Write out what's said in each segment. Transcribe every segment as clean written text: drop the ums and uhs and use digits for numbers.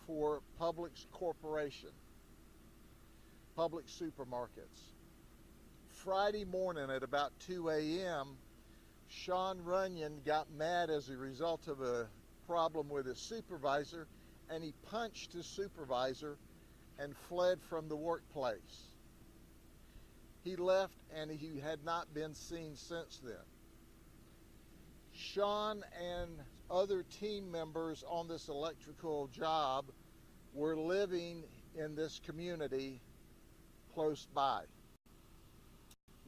for Publix Corporation, Publix supermarkets. Friday morning at about 2 a.m., Sean Runyon got mad as a result of a problem with his supervisor, and he punched his supervisor and fled from the workplace. He left and he had not been seen since then. Sean and other team members on this electrical job were living in this community close by.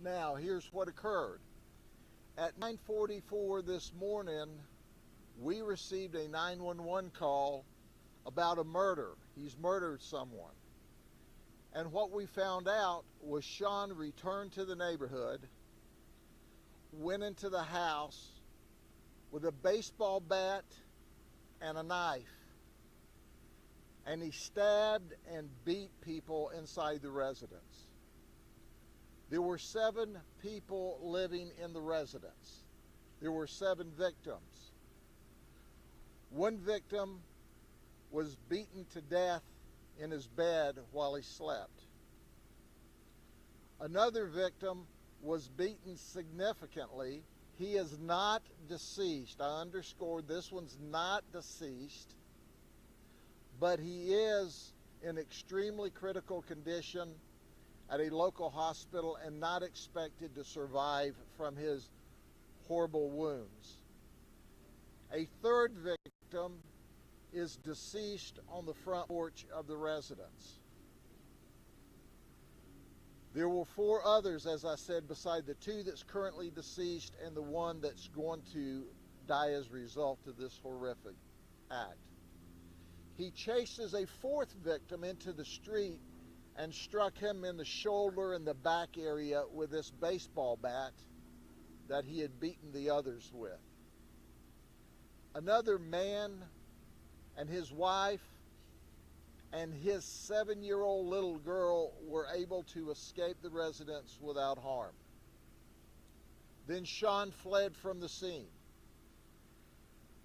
Now, here's what occurred. At 9:44 this morning, we received a 911 call about a murder. He's murdered someone. And what we found out was Sean returned to the neighborhood, went into the house with a baseball bat and a knife, and he stabbed and beat people inside the residence. There were 7 people living in the residence. There were 7 victims. One victim was beaten to death in his bed while he slept. Another victim was beaten significantly. He is not deceased. I underscored this one's not deceased, but he is in extremely critical condition at a local hospital and not expected to survive from his horrible wounds. A third victim is deceased on the front porch of the residence. There were 4 others, as I said, beside the 2 that's currently deceased and the one that's going to die as a result of this horrific act. He chases a 4th victim into the street and struck him in the shoulder and the back area with this baseball bat that he had beaten the others with. Another man and his wife and his 7-year-old little girl were able to escape the residence without harm. Then Sean fled from the scene.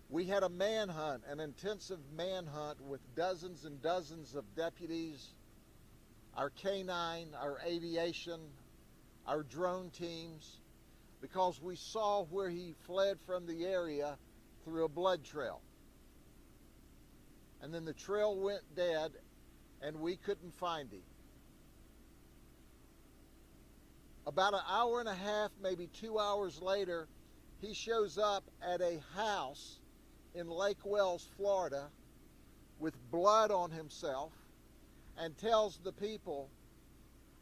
We had a manhunt, an intensive manhunt with dozens and dozens of deputies, our canine, our aviation, our drone teams, because we saw where he fled from the area through a blood trail. And then the trail went dead and we couldn't find him. About an hour and a half, maybe 2 hours later, he shows up at a house in Lake Wells, Florida, with blood on himself and tells the people,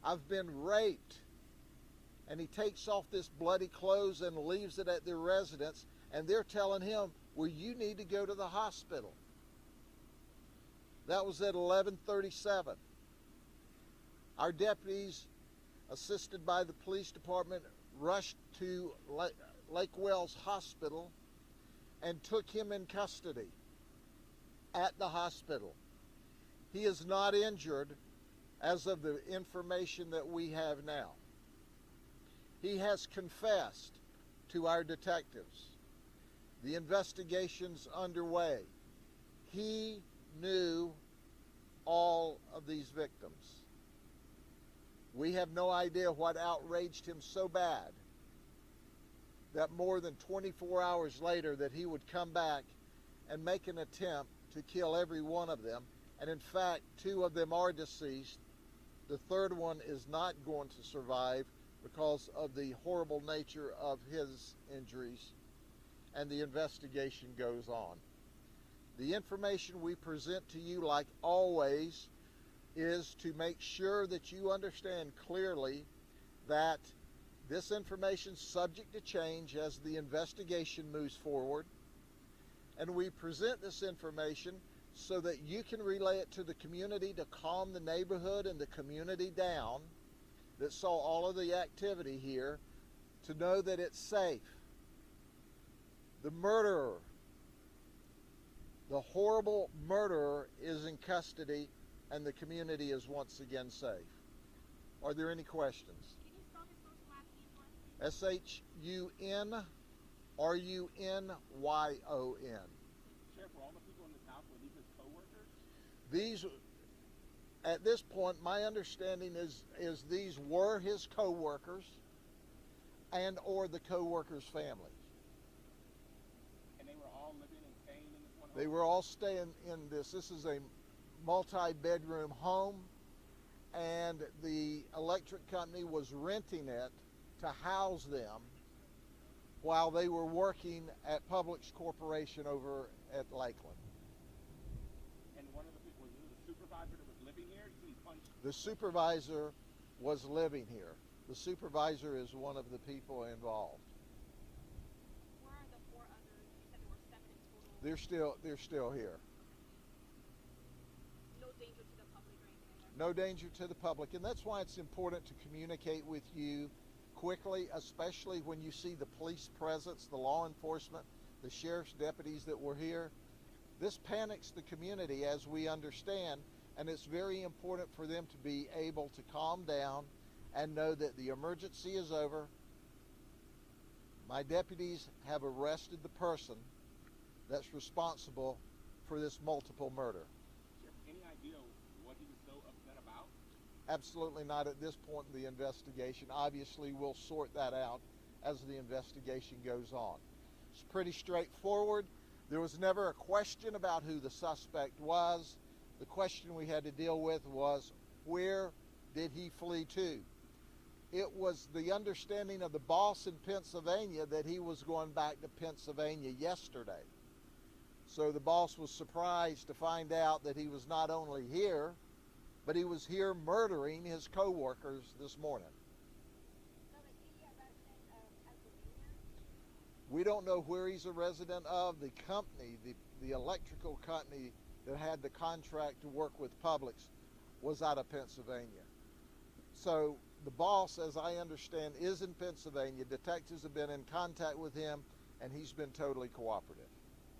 "I've been raped." And he takes off this bloody clothes and leaves it at their residence, and they're telling him, "Well, you need to go to the hospital." That was at 11:37. Our deputies, assisted by the police department, rushed to Lake Wells Hospital and took him in custody at the hospital. He is not injured as of the information that we have now. He has confessed to our detectives. The investigation's underway. He knew all of these victims. We have no idea what outraged him so bad that more than 24 hours later that he would come back and make an attempt to kill every one of them. And in fact, 2 of them are deceased. The third one is not going to survive because of the horrible nature of his injuries, and the investigation goes on. The information we present to you, like always, is to make sure that you understand clearly that this information is subject to change as the investigation moves forward, and we present this information so that you can relay it to the community to calm the neighborhood and the community down that saw all of the activity here, to know that it's safe. The murderer, the horrible murderer, is in custody, and the community is once again safe. Are there any questions? Can you spell his social last name for us? S-H-U-N-R-U-N-Y-O-N. Sheriff, were all the people in this house, were these his co-workers? These, at this point, my understanding is these were his co-workers and or the co-workers' families. And they were all living and staying in this one home? They were all staying in this. This is a multi-bedroom home, and the electric company was renting it to house them while they were working at Publix Corporation over at Lakeland. And one of the people, was it the supervisor that was living here? He punched. The supervisor was living here. The supervisor is one of the people involved. Where are the 4 others? You said there were 7 in total. They're still here. No danger to the public or anything? No danger to the public, and that's why it's important to communicate with you quickly, especially when you see the police presence, the law enforcement, the sheriff's deputies that were here. This panics the community, as we understand, and it's very important for them to be able to calm down and know that the emergency is over. My deputies have arrested the person that's responsible for this multiple murder. Any idea what he was so upset about? Absolutely not at this point in the investigation. Obviously, we'll sort that out as the investigation goes on. It's pretty straightforward. There was never a question about who the suspect was. The question we had to deal with was, where did he flee to? It was the understanding of the boss in Pennsylvania that he was going back to Pennsylvania yesterday. So the boss was surprised to find out that he was not only here, but he was here murdering his co-workers this morning. So is he a resident of Pennsylvania? We don't know where he's a resident of. The company, the electrical company that had the contract to work with Publix, was out of Pennsylvania. So the boss, as I understand, is in Pennsylvania. Detectives have been in contact with him, and he's been totally cooperative.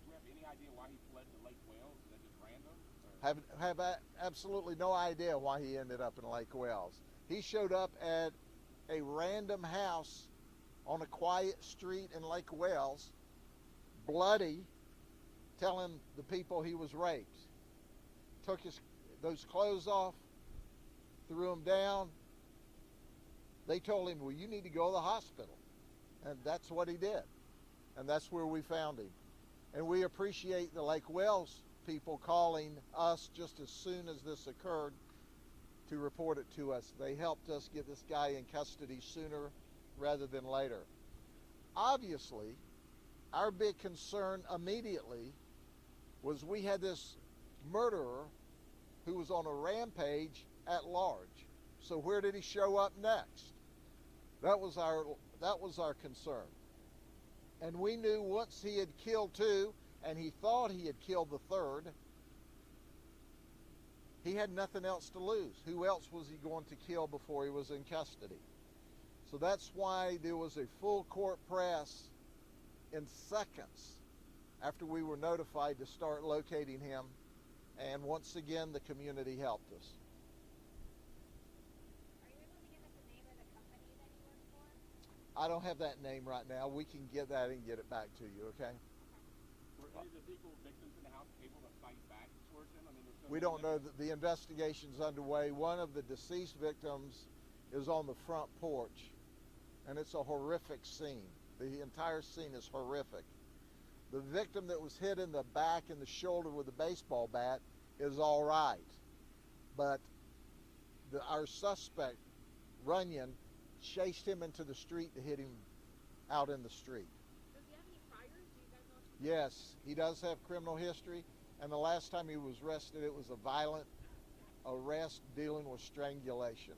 Do you have any idea why he fled to Lake Wales? Is that just random? Or? Have absolutely no idea why he ended up in Lake Wales. He showed up at a random house on a quiet street in Lake Wales, bloody, telling the people he was raped. Took those clothes off, threw them down. They told him, well, you need to go to the hospital. And that's what he did. And that's where we found him. And we appreciate the Lake Wales people calling us just as soon as this occurred to report it to us. They helped us get this guy in custody sooner rather than later. Obviously, our big concern immediately was we had this murderer who was on a rampage at large. So where did he show up next? That was our concern. And we knew once he had killed 2 and he thought he had killed the 3rd, he had nothing else to lose. Who else was he going to kill before he was in custody? So that's why there was a full court press in seconds after we were notified to start locating him. And once again, the community helped us. Are you able to give us the name of the company that he worked for? I don't have that name right now. We can get that and get it back to you, okay? Were any of the people, victims in the house, able to fight back towards him? I mean, there's so We many don't know that the investigation's underway. One of the deceased victims is on the front porch, and it's a horrific scene. The entire scene is horrific. The victim that was hit in the back and the shoulder with a baseball bat is all right. But our suspect, Runyon, chased him into the street to hit him out in the street. Does he have any priors? Do you guys know? Yes, he does have criminal history, and the last time he was arrested, it was a violent arrest dealing with strangulation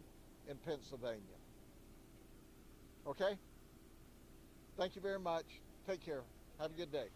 in Pennsylvania. Okay? Thank you very much. Take care. Have a good day.